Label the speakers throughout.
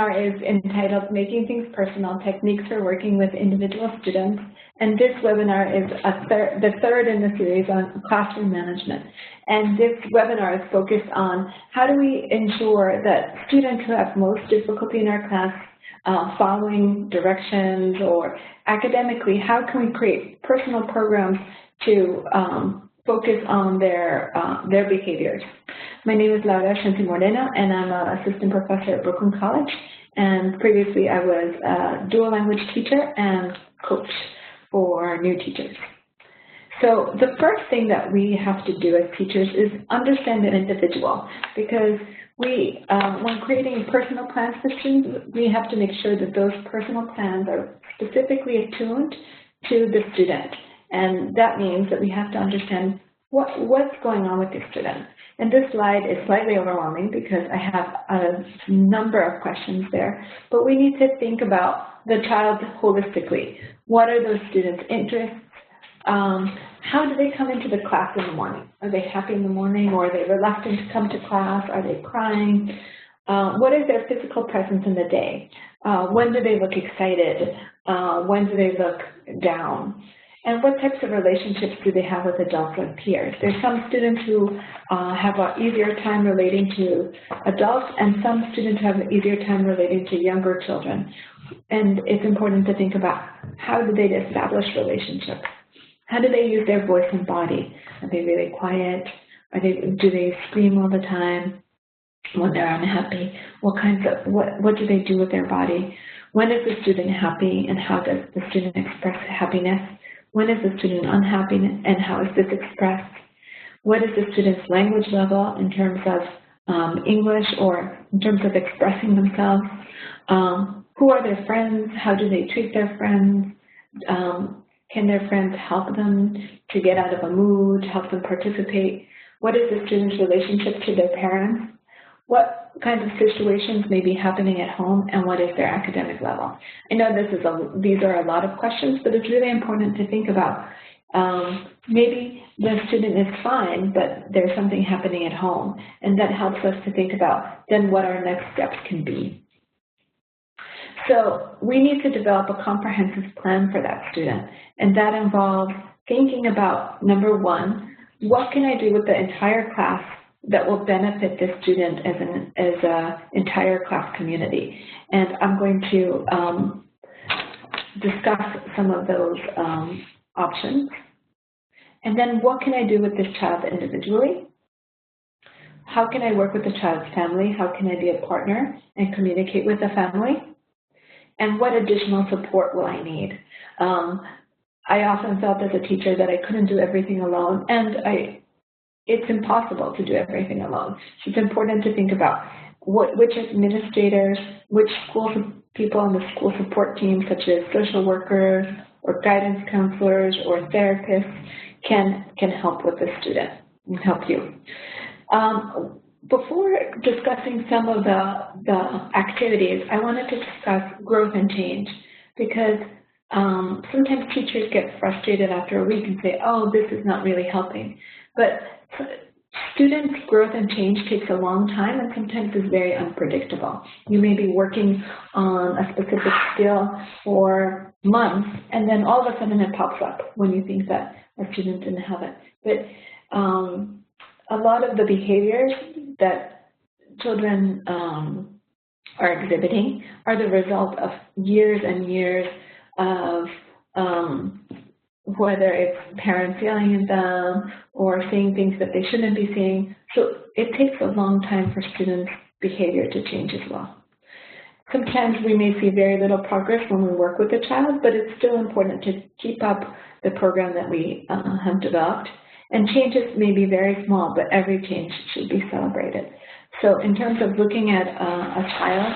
Speaker 1: is entitled Making Things Personal, Techniques for Working with Individual Students. And this webinar is the third in the series on classroom management. And this webinar is focused on how do we ensure that students who have most difficulty in our class following directions or academically, how can we create personal programs to focus on their behaviors. My name is Laura Shanti-Morena, and I'm an assistant professor at Brooklyn College. And previously, I was a dual language teacher and coach for new teachers. So the first thing that we have to do as teachers is understand an individual, because we, when creating personal plans for students, we have to make sure that those personal plans are specifically attuned to the student. And that means that we have to understand what's going on with the student. And this slide is slightly overwhelming because I have a number of questions there, but we need to think about the child holistically. What are those students' interests? How do they come into the class in the morning? Are they happy in the morning, or are they reluctant to come to class? Are they crying? What is their physical presence in the day? When do they look excited? When do they look down? And what types of relationships do they have with adults and peers? There's some students who have an easier time relating to adults, and some students have an easier time relating to younger children. And it's important to think about how do they establish relationships? How do they use their voice and body? Are they really quiet? Do they scream all the time when they're unhappy? What do they do with their body? When is the student happy, and how does the student express happiness? When is the student unhappy, and how is this expressed? What is the student's language level in terms of English or in terms of expressing themselves? Who are their friends? How do they treat their friends? Can their friends help them to get out of a mood, help them participate? What is the student's relationship to their parents? What kinds of situations may be happening at home, and what is their academic level? I know these are a lot of questions, but it's really important to think about. Maybe the student is fine, but there's something happening at home, and that helps us to think about then what our next steps can be. So we need to develop a comprehensive plan for that student, and that involves thinking about, number one, what can I do with the entire class that will benefit the student as an entire class community? And I'm going to discuss some of those options. And then what can I do with this child individually? How can I work with the child's family? How can I be a partner and communicate with the family? And what additional support will I need? I often felt as a teacher that I couldn't do everything alone, and it's impossible to do everything alone. So it's important to think about which administrators, which people on the school support team, such as social workers or guidance counselors or therapists, can help with the student and help you. Before discussing some of the activities, I wanted to discuss growth and change, because sometimes teachers get frustrated after a week and say, oh, this is not really helping. But students' growth and change takes a long time, and sometimes is very unpredictable. You may be working on a specific skill for months, and then all of a sudden it pops up when you think that a student didn't have it. But a lot of the behaviors that children are exhibiting are the result of years and years of whether it's parents yelling at them or saying things that they shouldn't be saying. So it takes a long time for students' behavior to change as well. Sometimes we may see very little progress when we work with a child, but it's still important to keep up the program that we have developed. And changes may be very small, but every change should be celebrated. So in terms of looking at a child,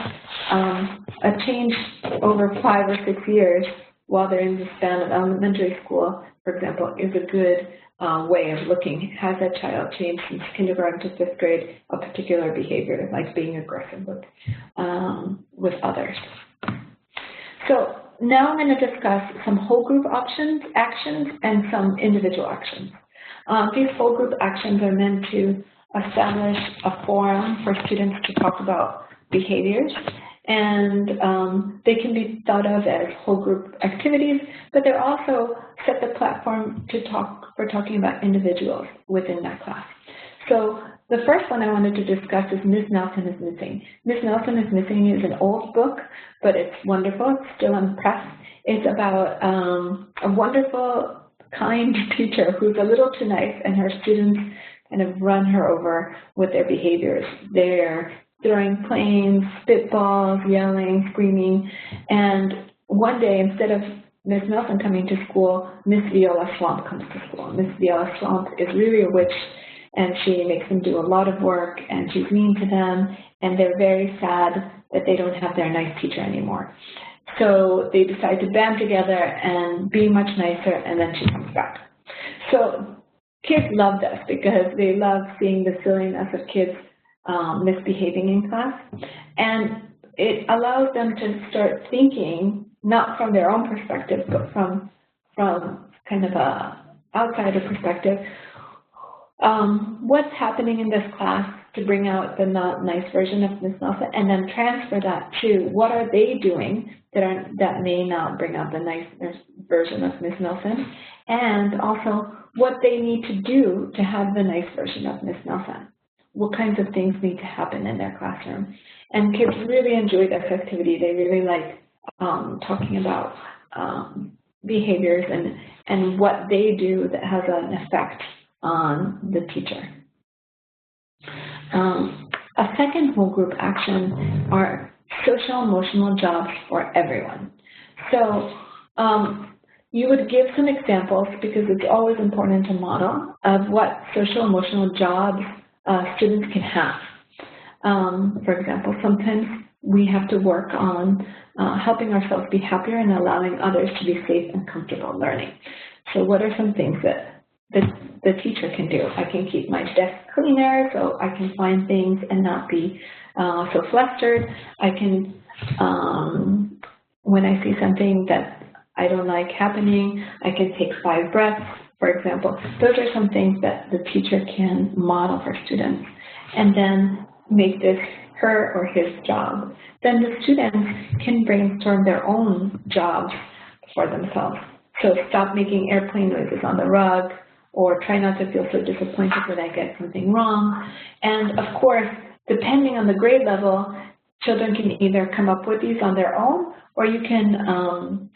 Speaker 1: a change over 5 or 6 years while they're in the span of elementary school, for example, is a good way of looking. Has that child changed since kindergarten to 5th grade a particular behavior, like being aggressive with others? So now I'm going to discuss some whole group actions, and some individual actions. These whole group actions are meant to establish a forum for students to talk about behaviors And they can be thought of as whole group activities, but they're also set the platform for talking about individuals within that class. So the first one I wanted to discuss is Ms. Nelson is Missing. Ms. Nelson is Missing is an old book, but it's wonderful. It's still in press. It's about a wonderful, kind teacher who's a little too nice, and her students kind of run her over with their behaviors. They're throwing planes, spitballs, yelling, screaming, and one day, instead of Miss Nelson coming to school, Miss Viola Swamp comes to school. Miss Viola Swamp is really a witch, and she makes them do a lot of work, and she's mean to them, and they're very sad that they don't have their nice teacher anymore. So they decide to band together and be much nicer, and then she comes back. So kids love this because they love seeing the silliness of kids misbehaving in class, and it allows them to start thinking not from their own perspective, but from kind of a outsider perspective. What's happening in this class to bring out the not nice version of Ms. Nelson, and then transfer that to what are they doing that may not bring out the nice version of Ms. Nelson, and also what they need to do to have the nice version of Ms. Nelson. What kinds of things need to happen in their classroom. And kids really enjoy this activity. They really like talking about behaviors and what they do that has an effect on the teacher. A second whole group action are social emotional jobs for everyone. So you would give some examples, because it's always important to model, of what social emotional jobs students can have. For example, sometimes we have to work on helping ourselves be happier and allowing others to be safe and comfortable learning. So what are some things that the teacher can do? I can keep my desk cleaner so I can find things and not be so flustered. I can, when I see something that I don't like happening, I can take 5 breaths, for example. Those are some things that the teacher can model for students, and then make this her or his job. Then the students can brainstorm their own jobs for themselves. So stop making airplane noises on the rug, or try not to feel so disappointed when I get something wrong. And of course, depending on the grade level, children can either come up with these on their own, or you can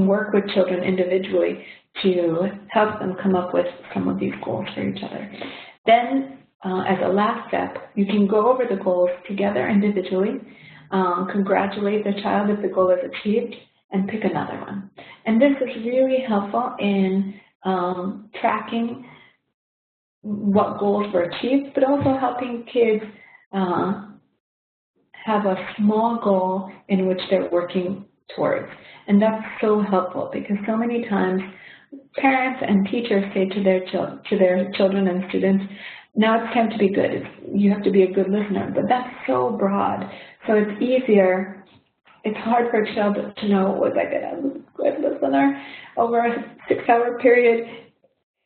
Speaker 1: work with children individually to help them come up with some of these goals for each other. Then, as a last step, you can go over the goals together individually, congratulate the child if the goal is achieved, and pick another one. And this is really helpful in tracking what goals were achieved, but also helping kids have a small goal in which they're working towards. And that's so helpful, because so many times parents and teachers say to their children and students, now it's time to be good. You have to be a good listener, but that's so broad. So it's easier, it's hard for a child to know, was I a good listener over a 6-hour period?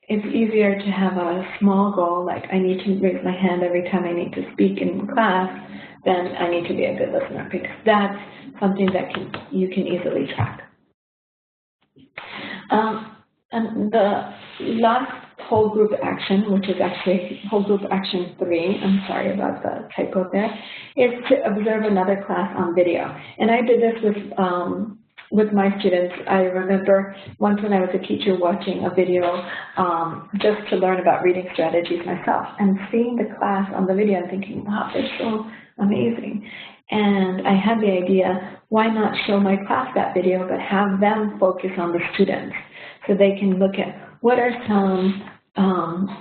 Speaker 1: It's easier to have a small goal, like I need to raise my hand every time I need to speak in class, than I need to be a good listener, because that's something that you can easily track. And the last whole group action, which is actually whole group action 3, I'm sorry about the typo there, is to observe another class on video. And I did this with my students. I remember once when I was a teacher watching a video just to learn about reading strategies myself, and seeing the class on the video and thinking, wow, they're so amazing. And I had the idea, why not show my class that video, but have them focus on the students, so they can look at what are some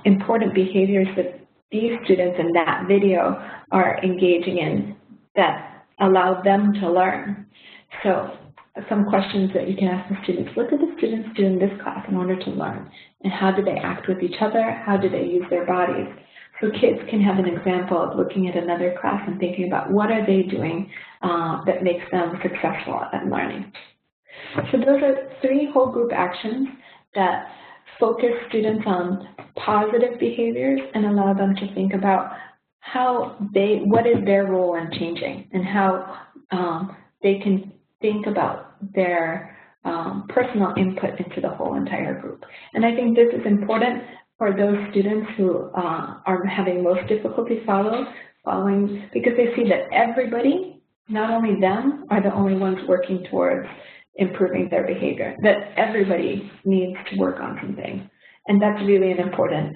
Speaker 1: important behaviors that these students in that video are engaging in that allow them to learn. So some questions that you can ask the students: what do the students do in this class in order to learn? And how do they act with each other? How do they use their bodies? So kids can have an example of looking at another class and thinking about what are they doing that makes them successful at learning. So those are 3 whole group actions that focus students on positive behaviors and allow them to think about what is their role in changing, and how they can think about their personal input into the whole entire group. And I think this is important for those students who are having most difficulty following, because they see that everybody, not only them, are the only ones working towards improving their behavior, that everybody needs to work on something. And that's really an important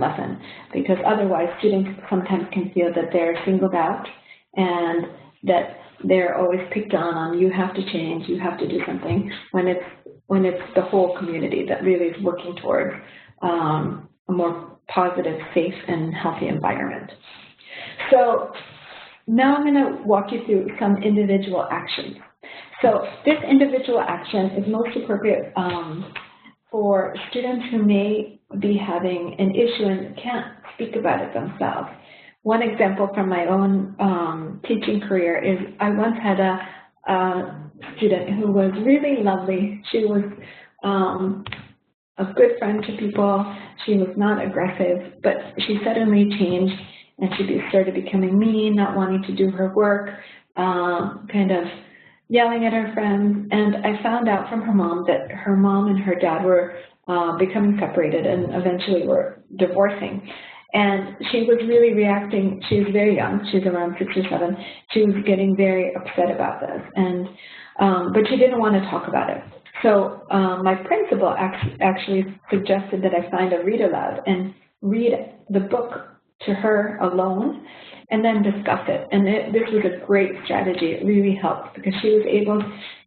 Speaker 1: lesson, because otherwise students sometimes can feel that they're singled out and that they're always picked on you have to change, you have to do something, when it's the whole community that really is working towards a more positive, safe, and healthy environment. So now I'm going to walk you through some individual actions. So this individual action is most appropriate for students who may be having an issue and can't speak about it themselves. One example from my own teaching career is I once had a student who was really lovely. She was a good friend to people. She was not aggressive, but she suddenly changed and she started becoming mean, not wanting to do her work, kind of yelling at her friends. And I found out from her mom that her mom and her dad were becoming separated and eventually were divorcing. And she was really reacting. She was very young. She was around 6 or 7. She was getting very upset about this, and but she didn't want to talk about it. So my principal actually suggested that I find a read aloud and read the book to her alone, and then discuss it. And this was a great strategy. It really helped because she was able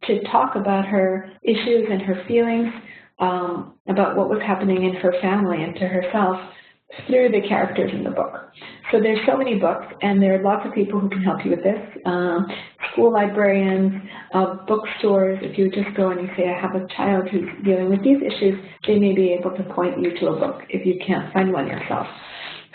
Speaker 1: to talk about her issues and her feelings, about what was happening in her family and to herself, through the characters in the book. So there's so many books, and there are lots of people who can help you with this. School librarians, bookstores. If you just go and you say, I have a child who's dealing with these issues, they may be able to point you to a book if you can't find one yourself.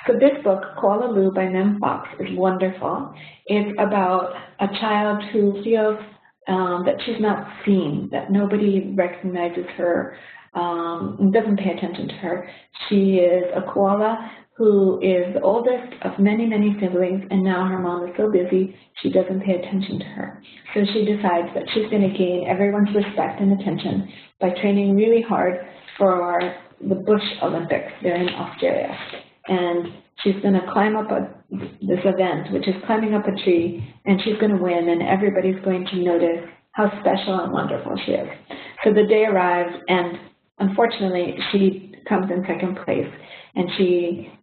Speaker 1: So this book, Koala Lou by Mem Fox, is wonderful. It's about a child who feels that she's not seen, that nobody recognizes her, doesn't pay attention to her. She is a koala who is the oldest of many, many siblings, and now her mom is so busy, she doesn't pay attention to her. So she decides that she's going to gain everyone's respect and attention by training really hard for the Bush Olympics. They're in Australia. And she's going to climb up this event, which is climbing up a tree, and she's going to win, and everybody's going to notice how special and wonderful she is. So the day arrives, and unfortunately, she comes in second place. And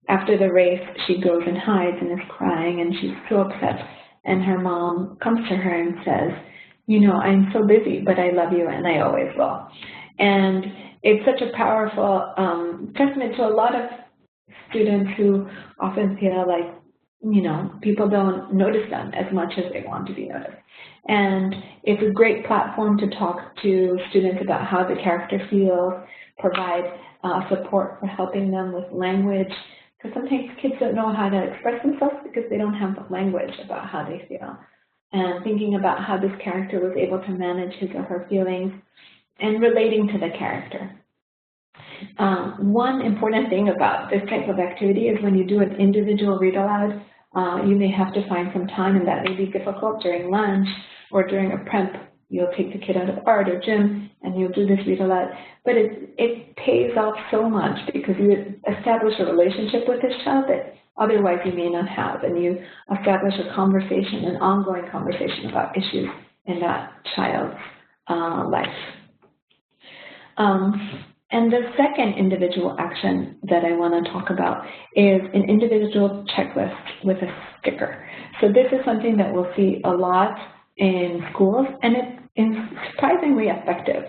Speaker 1: after the race, she goes and hides and is crying, and she's so upset. And her mom comes to her and says, you know, I'm so busy, but I love you, and I always will. And it's such a powerful testament to a lot of students who often feel like, you know, people don't notice them as much as they want to be noticed. And it's a great platform to talk to students about how the character feels, provide support for helping them with language, because sometimes kids don't know how to express themselves because they don't have the language about how they feel. And thinking about how this character was able to manage his or her feelings and relating to the character. One important thing about this type of activity is when you do an individual read aloud, you may have to find some time, and that may be difficult during lunch or during a prep. You'll take the kid out of art or gym and you'll do this read aloud. But it pays off so much because you establish a relationship with this child that otherwise you may not have, and you establish a conversation, an ongoing conversation about issues in that child's life. And the second individual action that I want to talk about is an individual checklist with a sticker. So this is something that we'll see a lot in schools, and it's surprisingly effective.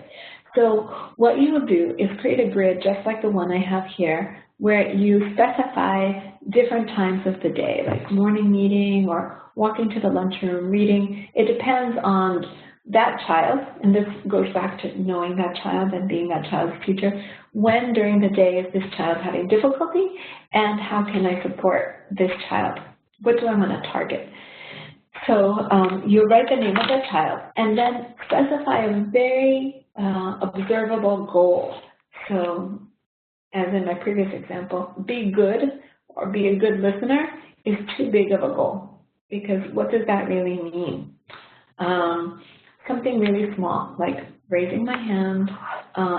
Speaker 1: So what you will do is create a grid just like the one I have here, where you specify different times of the day, like morning meeting or walking to the lunchroom, reading. It depends on that child, and this goes back to knowing that child and being that child's teacher. When during the day is this child having difficulty, and how can I support this child? What do I want to target? So you write the name of the child and then specify a very observable goal. So as in my previous example, be good or be a good listener is too big of a goal, because what does that really mean? Something really small, like raising my hand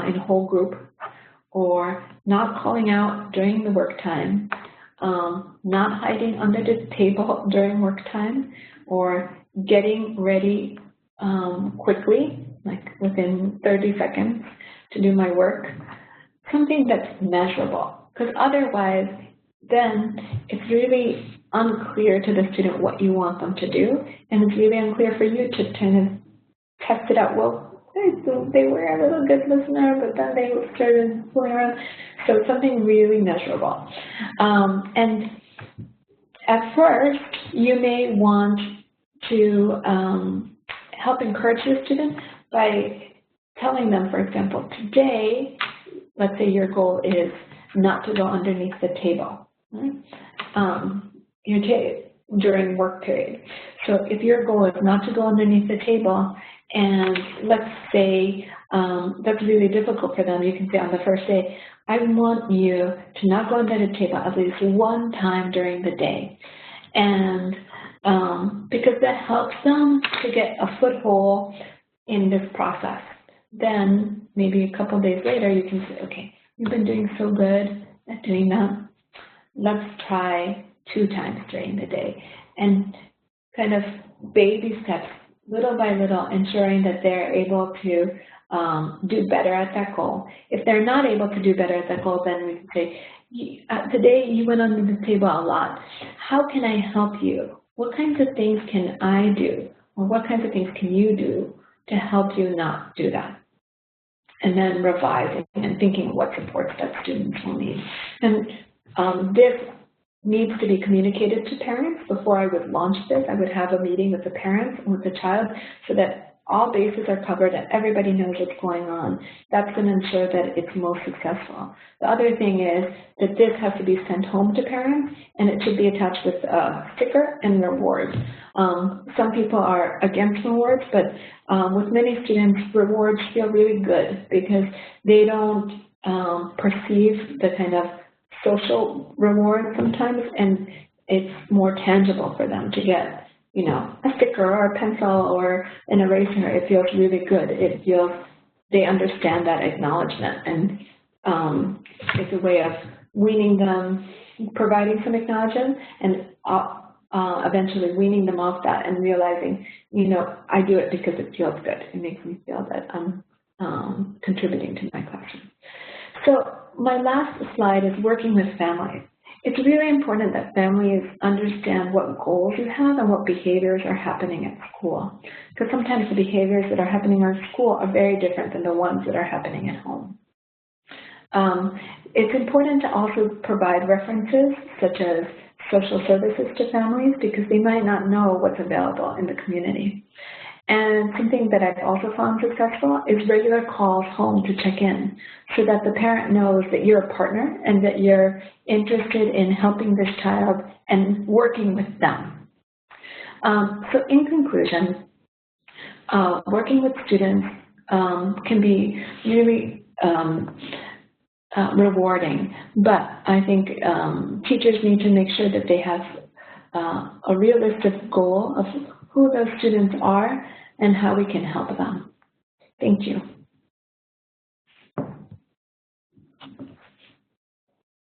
Speaker 1: in a whole group, or not calling out during the work time, not hiding under the table during work time, or getting ready quickly, like within 30 seconds to do my work. Something that's measurable, because otherwise then it's really unclear to the student what you want them to do, and it's really unclear for you to kind of test it out. Well, they were a little good listener, but then they started fooling around. So it's something really measurable. And at first, you may want to help encourage your student by telling them, for example, today, let's say your goal is not to go underneath the table, right? During work period. So if your goal is not to go underneath the table, and let's say that's really difficult for them, you can say on the first day, I want you to not go under the table at least one time during the day. And because that helps them to get a foothold in this process. Then maybe a couple of days later, you can say, okay, you've been doing so good at doing that. Let's try 2 times during the day. And kind of baby steps, little by little, ensuring that they're able to do better at that goal. If they're not able to do better at that goal, then we can say, today you went under the table a lot. How can I help you? What kinds of things can I do? Or what kinds of things can you do to help you not do that? And then revising and thinking what supports that students will need. And this needs to be communicated to parents. Before I would launch this, I would have a meeting with the parents and with the child so that all bases are covered and everybody knows what's going on. That's going to ensure that it's most successful. The other thing is that this has to be sent home to parents, and it should be attached with a sticker and rewards. Some people are against rewards, but with many students, rewards feel really good because they don't perceive the kind of social reward sometimes, and it's more tangible for them to get, you know, a sticker or a pencil or an eraser. It feels really good. It feels they understand that acknowledgement, and it's a way of weaning them, providing some acknowledgement, and eventually weaning them off that and realizing, you know, I do it because it feels good. It makes me feel that I'm contributing to my classroom. So my last slide is working with families. It's really important that families understand what goals you have and what behaviors are happening at school. Because sometimes the behaviors that are happening at school are very different than the ones that are happening at home. It's important to also provide references such as social services to families because they might not know what's available in the community. And something that I've also found successful is regular calls home to check in so that the parent knows that you're a partner and that you're interested in helping this child and working with them. So in conclusion, working with students can be really rewarding, but I think teachers need to make sure that they have a realistic goal of who those students are and how we can help them. Thank you.